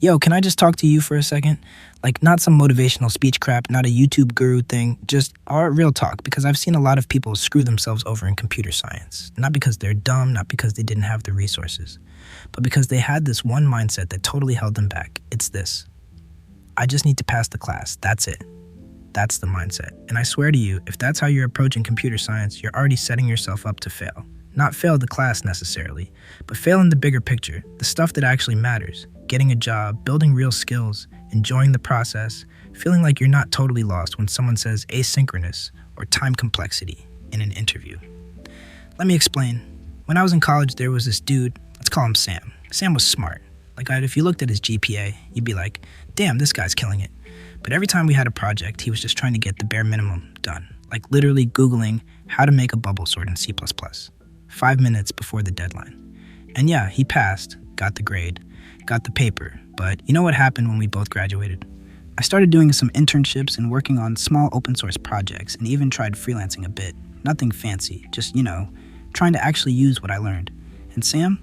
Yo, can I just talk to you for a second? Like, not some motivational speech crap, not a YouTube guru thing, just our real talk, because I've seen a lot of people screw themselves over in computer science. Not because they're dumb, not because they didn't have the resources, but because they had this one mindset that totally held them back. It's this: I just need to pass the class. That's it. That's the mindset. And I swear to you, if that's how you're approaching computer science, you're already setting yourself up to fail. Not fail the class necessarily, but fail in the bigger picture, the stuff that actually matters. Getting a job, building real skills, enjoying the process, feeling like you're not totally lost when someone says asynchronous or time complexity in an interview. Let me explain. When I was in college, there was this dude, let's call him Sam. Sam was smart. Like, if you looked at his GPA, you'd be like, damn, this guy's killing it. But every time we had a project, he was just trying to get the bare minimum done. Like literally Googling how to make a bubble sort in C++, 5 minutes before the deadline. And yeah, he passed, got the grade, got the paper. But you know what happened when we both graduated? I started doing some internships and working on small open source projects and even tried freelancing a bit. Nothing fancy, just, trying to actually use what I learned. And Sam,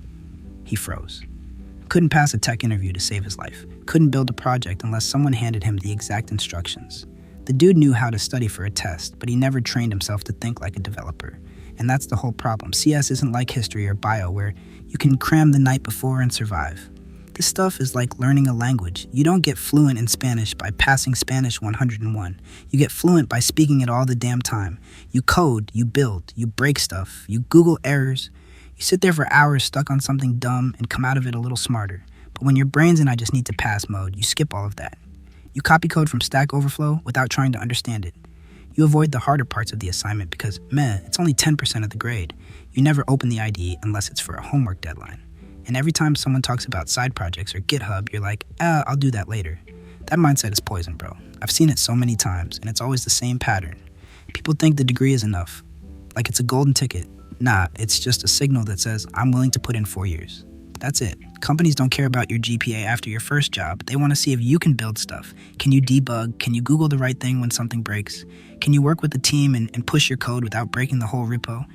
he froze. Couldn't pass a tech interview to save his life. Couldn't build a project unless someone handed him the exact instructions. The dude knew how to study for a test, but he never trained himself to think like a developer. And that's the whole problem. CS isn't like history or bio where you can cram the night before and survive. This stuff is like learning a language. You don't get fluent in Spanish by passing Spanish 101. You get fluent by speaking it all the damn time. You code, you build, you break stuff, you Google errors. You sit there for hours stuck on something dumb and come out of it a little smarter. But when your brain's in I just need to pass mode, you skip all of that. You copy code from Stack Overflow without trying to understand it. You avoid the harder parts of the assignment because, it's only 10% of the grade. You never open the IDE unless it's for a homework deadline. And every time someone talks about side projects or GitHub, you're like, I'll do that later. That mindset is poison, bro. I've seen it so many times, and it's always the same pattern. People think the degree is enough, like it's a golden ticket. Nah, it's just a signal that says, I'm willing to put in 4 years. That's it. Companies don't care about your GPA after your first job. They want to see if you can build stuff. Can you debug? Can you Google the right thing when something breaks? Can you work with the team and push your code without breaking the whole repo?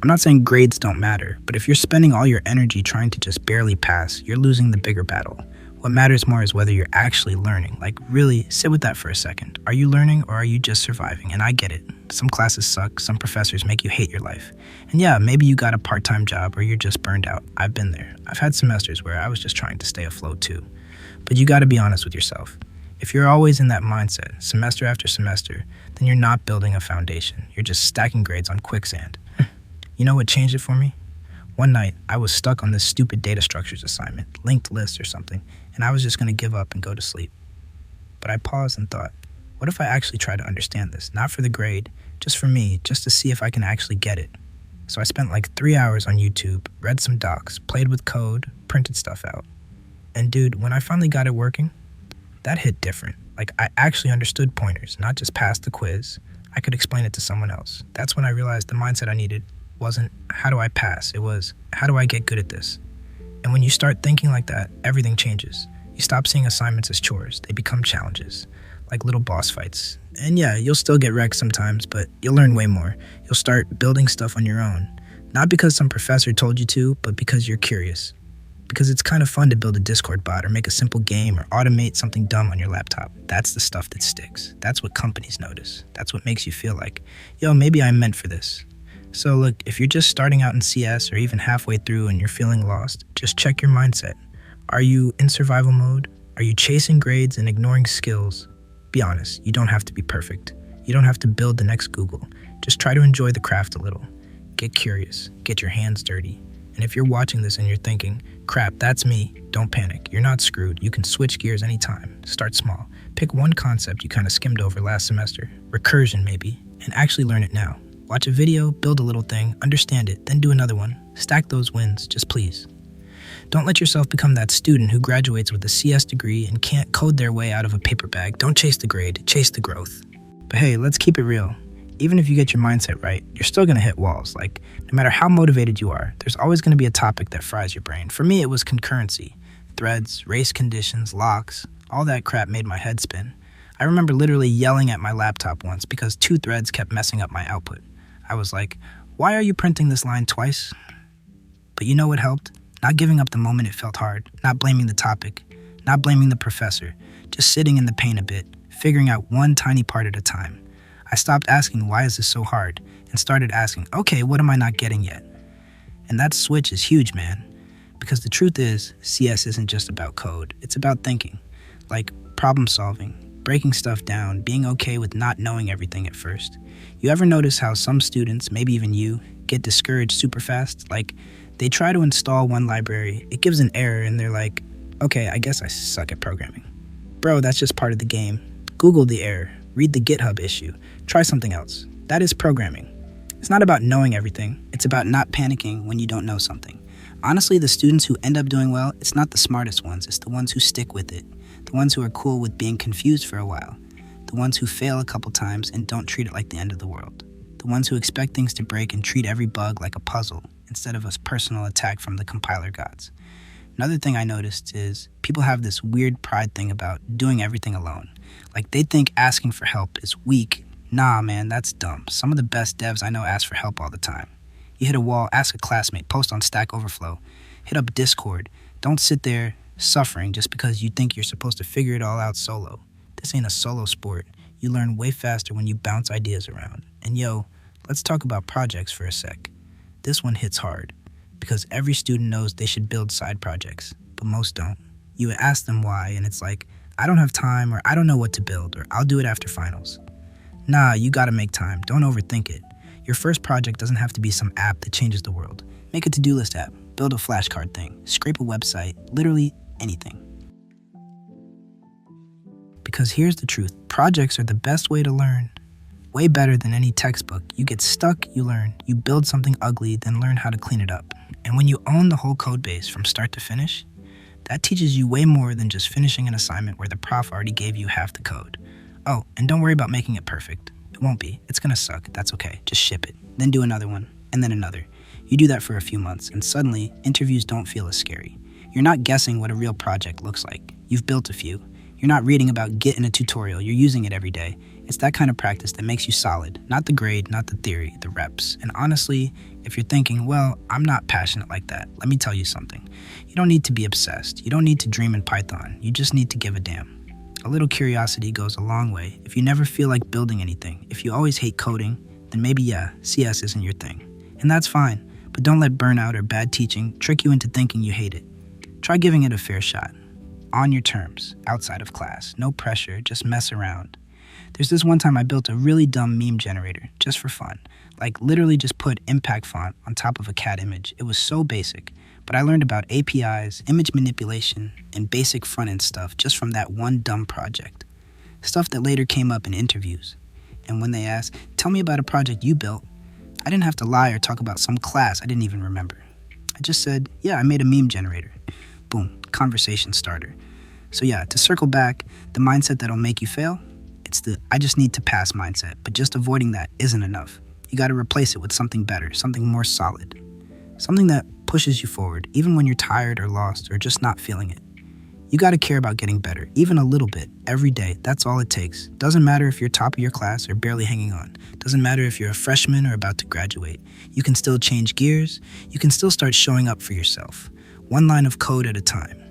I'm not saying grades don't matter, but if you're spending all your energy trying to just barely pass, you're losing the bigger battle. What matters more is whether you're actually learning. Like, really, sit with that for a second. Are you learning or are you just surviving? And I get it. Some classes suck, some professors make you hate your life. And yeah, maybe you got a part-time job or you're just burned out. I've been there. I've had semesters where I was just trying to stay afloat too. But you gotta be honest with yourself. If you're always in that mindset, semester after semester, then you're not building a foundation. You're just stacking grades on quicksand. You know what changed it for me? One night, I was stuck on this stupid data structures assignment, linked lists or something, and I was just gonna give up and go to sleep. But I paused and thought, what if I actually try to understand this? Not for the grade, just for me, just to see if I can actually get it. So I spent like 3 hours on YouTube, read some docs, played with code, printed stuff out. And dude, when I finally got it working, that hit different. Like, I actually understood pointers, not just passed the quiz. I could explain it to someone else. That's when I realized the mindset I needed wasn't, how do I pass? It was, how do I get good at this? And when you start thinking like that, everything changes. You stop seeing assignments as chores. They become challenges, like little boss fights. And yeah, you'll still get wrecked sometimes, but you'll learn way more. You'll start building stuff on your own. Not because some professor told you to, but because you're curious. Because it's kind of fun to build a Discord bot or make a simple game or automate something dumb on your laptop. That's the stuff that sticks. That's what companies notice. That's what makes you feel like, yo, maybe I'm meant for this. So look, if you're just starting out in CS or even halfway through and you're feeling lost, just check your mindset. Are you in survival mode? Are you chasing grades and ignoring skills? Be honest, you don't have to be perfect. You don't have to build the next Google. Just try to enjoy the craft a little. Get curious, get your hands dirty. And if you're watching this and you're thinking, crap, that's me, don't panic. You're not screwed. You can switch gears anytime. Start small. Pick one concept you kind of skimmed over last semester, recursion maybe, and actually learn it now. Watch a video, build a little thing, understand it, then do another one. Stack those wins, just please. Don't let yourself become that student who graduates with a CS degree and can't code their way out of a paper bag. Don't chase the grade, chase the growth. But hey, let's keep it real. Even if you get your mindset right, you're still gonna hit walls. Like, no matter how motivated you are, there's always gonna be a topic that fries your brain. For me, it was concurrency. Threads, race conditions, locks, all that crap made my head spin. I remember literally yelling at my laptop once because 2 threads kept messing up my output. I was like, why are you printing this line twice? But you know what helped? Not giving up the moment it felt hard, not blaming the topic, not blaming the professor, just sitting in the pain a bit, figuring out one tiny part at a time. I stopped asking, why is this so hard? And started asking, okay, what am I not getting yet? And that switch is huge, man. Because the truth is, CS isn't just about code. It's about thinking, like problem solving, breaking stuff down, being okay with not knowing everything at first. You ever notice how some students, maybe even you, get discouraged super fast? Like, they try to install one library, it gives an error, and they're like, okay, I guess I suck at programming. Bro, that's just part of the game. Google the error, read the GitHub issue, try something else. That is programming. It's not about knowing everything, it's about not panicking when you don't know something. Honestly, the students who end up doing well, it's not the smartest ones, it's the ones who stick with it. The ones who are cool with being confused for a while. The ones who fail a couple times and don't treat it like the end of the world. The ones who expect things to break and treat every bug like a puzzle instead of a personal attack from the compiler gods. Another thing I noticed is people have this weird pride thing about doing everything alone. Like they think asking for help is weak. Nah, man, that's dumb. Some of the best devs I know ask for help all the time. You hit a wall, ask a classmate, post on Stack Overflow, hit up Discord. Don't sit there suffering just because you think you're supposed to figure it all out solo. This ain't a solo sport. You learn way faster when you bounce ideas around. And yo, let's talk about projects for a sec. This one hits hard because every student knows they should build side projects, but most don't. You ask them why, and it's like, I don't have time, or I don't know what to build, or I'll do it after finals. Nah, you gotta make time. Don't overthink it. Your first project doesn't have to be some app that changes the world. Make a to-do list app, build a flashcard thing, scrape a website, literally anything. Because here's the truth, projects are the best way to learn. Way better than any textbook. You get stuck, you learn. You build something ugly, then learn how to clean it up. And when you own the whole code base from start to finish, that teaches you way more than just finishing an assignment where the prof already gave you half the code. Oh, and don't worry about making it perfect. It won't be. It's gonna suck. That's okay. Just ship it. Then do another one, and then another. You do that for a few months, and suddenly, interviews don't feel as scary. You're not guessing what a real project looks like. You've built a few. You're not reading about Git in a tutorial. You're using it every day. It's that kind of practice that makes you solid. Not the grade, not the theory, the reps. And honestly, if you're thinking, well, I'm not passionate like that, let me tell you something. You don't need to be obsessed. You don't need to dream in Python. You just need to give a damn. A little curiosity goes a long way. If you never feel like building anything, if you always hate coding, then maybe yeah, CS isn't your thing. And that's fine, but don't let burnout or bad teaching trick you into thinking you hate it. Try giving it a fair shot. On your terms, outside of class. No pressure, just mess around. There's this one time I built a really dumb meme generator, just for fun. Like literally just put impact font on top of a cat image. It was so basic, but I learned about APIs, image manipulation, and basic front-end stuff just from that one dumb project. Stuff that later came up in interviews. And when they asked, tell me about a project you built, I didn't have to lie or talk about some class I didn't even remember. I just said, yeah, I made a meme generator. Boom, conversation starter. So yeah, to circle back, the mindset that'll make you fail, it's the I just need to pass mindset, but just avoiding that isn't enough. You gotta replace it with something better, something more solid. Something that pushes you forward, even when you're tired or lost or just not feeling it. You gotta care about getting better, even a little bit, every day. That's all it takes. Doesn't matter if you're top of your class or barely hanging on. Doesn't matter if you're a freshman or about to graduate. You can still change gears. You can still start showing up for yourself. One line of code at a time.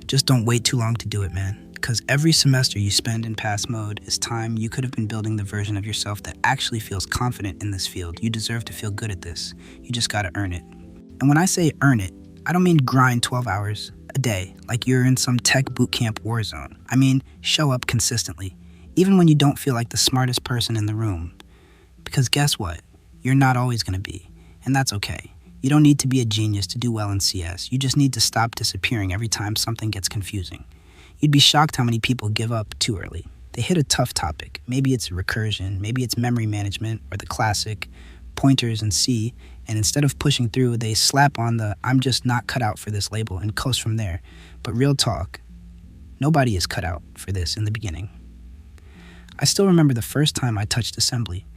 Just don't wait too long to do it, man. Because every semester you spend in pass mode is time you could have been building the version of yourself that actually feels confident in this field. You deserve to feel good at this. You just gotta earn it. And when I say earn it, I don't mean grind 12 hours a day like you're in some tech bootcamp war zone. I mean show up consistently, even when you don't feel like the smartest person in the room. Because guess what? You're not always gonna be, and that's okay. You don't need to be a genius to do well in CS. You just need to stop disappearing every time something gets confusing. You'd be shocked how many people give up too early. They hit a tough topic. Maybe it's recursion, maybe it's memory management, or the classic pointers in C, and instead of pushing through, they slap on the I'm just not cut out for this label and coast from there. But real talk, nobody is cut out for this in the beginning. I still remember the first time I touched assembly.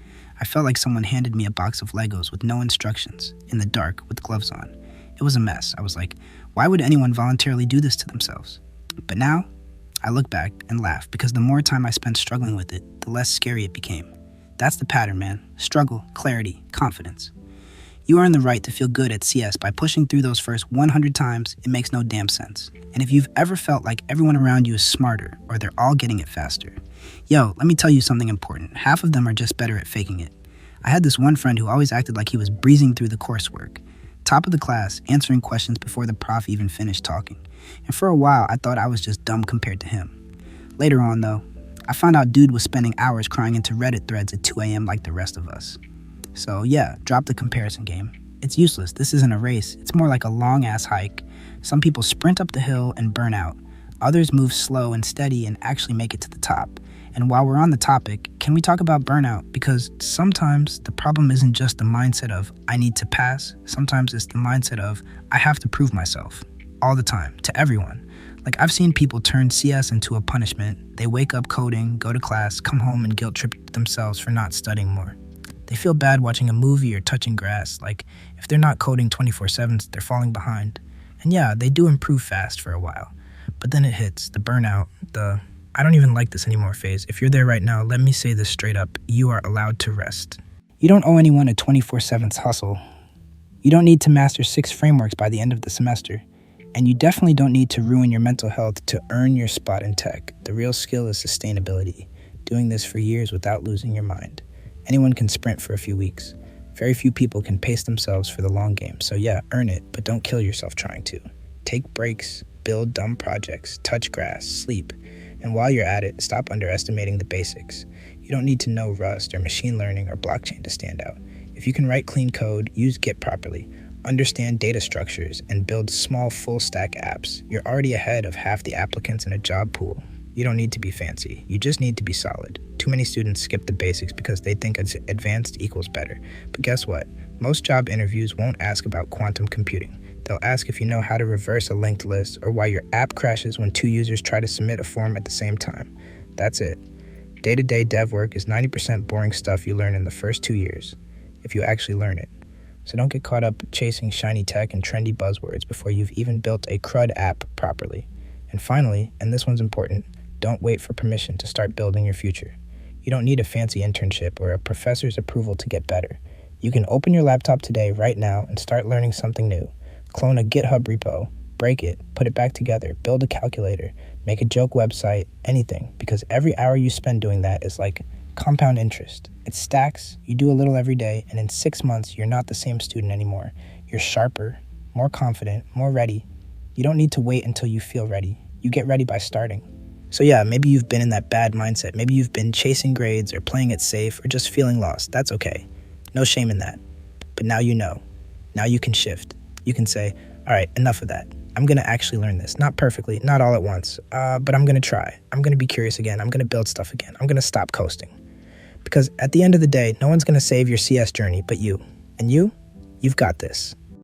I felt like someone handed me a box of Legos with no instructions, in the dark, with gloves on. It was a mess. I was like, why would anyone voluntarily do this to themselves? But now, I look back and laugh because the more time I spent struggling with it, the less scary it became. That's the pattern, man. Struggle, clarity, confidence. You earn the right to feel good at CS by pushing through those first 100 times. It makes no damn sense. And if you've ever felt like everyone around you is smarter or they're all getting it faster, yo, let me tell you something important. Half of them are just better at faking it. I had this one friend who always acted like he was breezing through the coursework. Top of the class, answering questions before the prof even finished talking. And for a while, I thought I was just dumb compared to him. Later on, though, I found out dude was spending hours crying into Reddit threads at 2 a.m. like the rest of us. So yeah, drop the comparison game. It's useless. This isn't a race. It's more like a long-ass hike. Some people sprint up the hill and burn out. Others move slow and steady and actually make it to the top. And while we're on the topic, can we talk about burnout? Because sometimes the problem isn't just the mindset of, I need to pass. Sometimes it's the mindset of, I have to prove myself. All the time, to everyone. Like, I've seen people turn CS into a punishment. They wake up coding, go to class, come home and guilt trip themselves for not studying more. They feel bad watching a movie or touching grass. Like, if they're not coding 24/7, they're falling behind. And yeah, they do improve fast for a while. But then it hits, the burnout, the I don't even like this anymore phase. If you're there right now, let me say this straight up. You are allowed to rest. You don't owe anyone a 24/7 hustle. You don't need to master 6 frameworks by the end of the semester. And you definitely don't need to ruin your mental health to earn your spot in tech. The real skill is sustainability. Doing this for years without losing your mind. Anyone can sprint for a few weeks. Very few people can pace themselves for the long game. So yeah, earn it, but don't kill yourself trying to. Take breaks, build dumb projects, touch grass, sleep. And while you're at it, stop underestimating the basics. You don't need to know Rust or machine learning or blockchain to stand out. If you can write clean code, use Git properly, understand data structures, and build small full-stack apps, you're already ahead of half the applicants in a job pool. You don't need to be fancy. You just need to be solid. Too many students skip the basics because they think advanced equals better. But guess what? Most job interviews won't ask about quantum computing. They'll ask if you know how to reverse a linked list or why your app crashes when 2 users try to submit a form at the same time. That's it. Day-to-day dev work is 90% boring stuff you learn in the first 2 years, if you actually learn it. So don't get caught up chasing shiny tech and trendy buzzwords before you've even built a CRUD app properly. And finally, and this one's important, don't wait for permission to start building your future. You don't need a fancy internship or a professor's approval to get better. You can open your laptop today, right now, and start learning something new. Clone a GitHub repo, break it, put it back together, build a calculator, make a joke website, anything. Because every hour you spend doing that is like compound interest. It stacks, you do a little every day, and in 6 months, you're not the same student anymore. You're sharper, more confident, more ready. You don't need to wait until you feel ready. You get ready by starting. So yeah, maybe you've been in that bad mindset. Maybe you've been chasing grades or playing it safe or just feeling lost. That's okay. No shame in that. But now you know. Now you can shift. You can say, all right, enough of that. I'm going to actually learn this. Not perfectly, not all at once, but I'm going to try. I'm going to be curious again. I'm going to build stuff again. I'm going to stop coasting. Because at the end of the day, no one's going to save your CS journey but you. And you've got this.